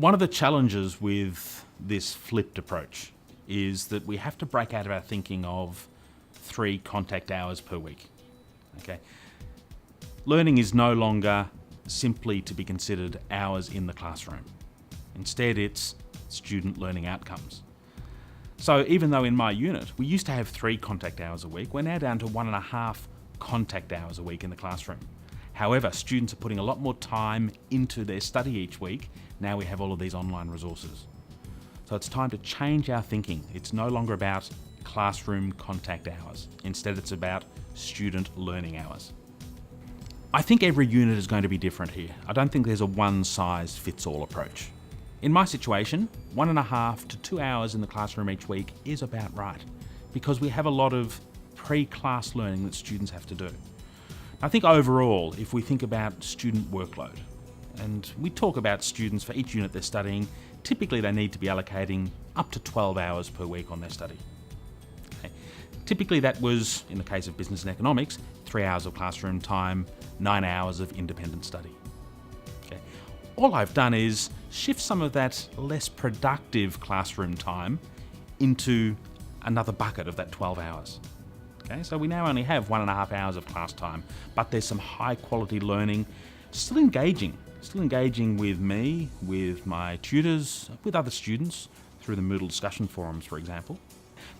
One of the challenges with this flipped approach is that we have to break out of our thinking of 3 contact hours per week. Okay, learning is no longer simply to be considered hours in the classroom. Instead, it's student learning outcomes. So even though in my unit we used to have 3 contact hours a week, we're now down to 1.5 contact hours a week in the classroom. However, students are putting a lot more time into their study each week. Now we have all of these online resources. So it's time to change our thinking. It's no longer about classroom contact hours. Instead, it's about student learning hours. I think every unit is going to be different here. I don't think there's a one-size-fits-all approach. In my situation, 1.5 to 2 hours in the classroom each week is about right, because we have a lot of pre-class learning that students have to do. I think overall, if we think about student workload, and we talk about students for each unit they're studying, typically they need to be allocating up to 12 hours per week on their study. Okay. Typically that was, in the case of business and economics, 3 hours of classroom time, 9 hours of independent study. Okay. All I've done is shift some of that less productive classroom time into another bucket of that 12 hours. Okay, so we now only have 1.5 hours of class time, but there's some high quality learning, still engaging with me, with my tutors, with other students, through the Moodle discussion forums, for example.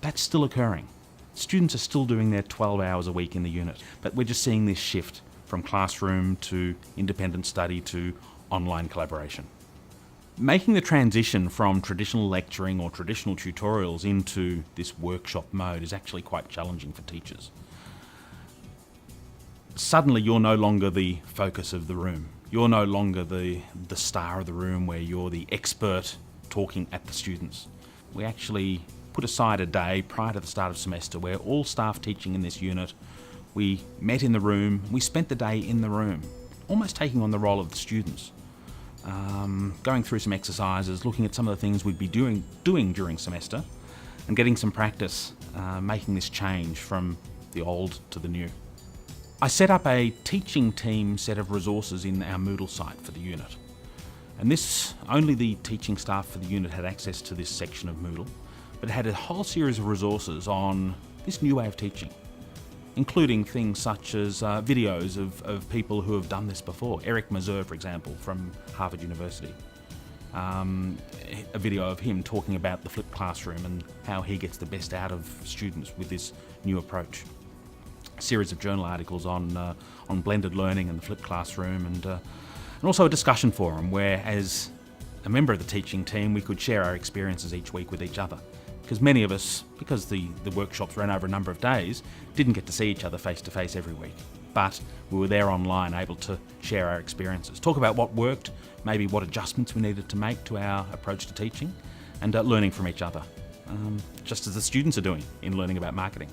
That's still occurring. Students are still doing their 12 hours a week in the unit, but we're just seeing this shift from classroom to independent study to online collaboration. Making the transition from traditional lecturing or traditional tutorials into this workshop mode is actually quite challenging for teachers. Suddenly you're no longer the focus of the room. You're no longer the star of the room where you're the expert talking at the students. We actually put aside a day prior to the start of semester where all staff teaching in this unit, we met in the room, we spent the day in the room, almost taking on the role of the students. Going through some exercises, looking at some of the things we'd be doing during semester, and getting some practice making this change from the old to the new. I set up a teaching team set of resources in our Moodle site for the unit. And only the teaching staff for the unit had access to this section of Moodle, but it had a whole series of resources on this new way of teaching, including things such as videos of people who have done this before. Eric Mazur, for example, from Harvard University. A video of him talking about the flipped classroom and how he gets the best out of students with this new approach. A series of journal articles on blended learning and the flipped classroom, and also a discussion forum where, as a member of the teaching team, we could share our experiences each week with each other. Because many of us, because the workshops ran over a number of days, didn't get to see each other face to face every week. But we were there online, able to share our experiences, talk about what worked, maybe what adjustments we needed to make to our approach to teaching, and learning from each other, just as the students are doing in learning about marketing.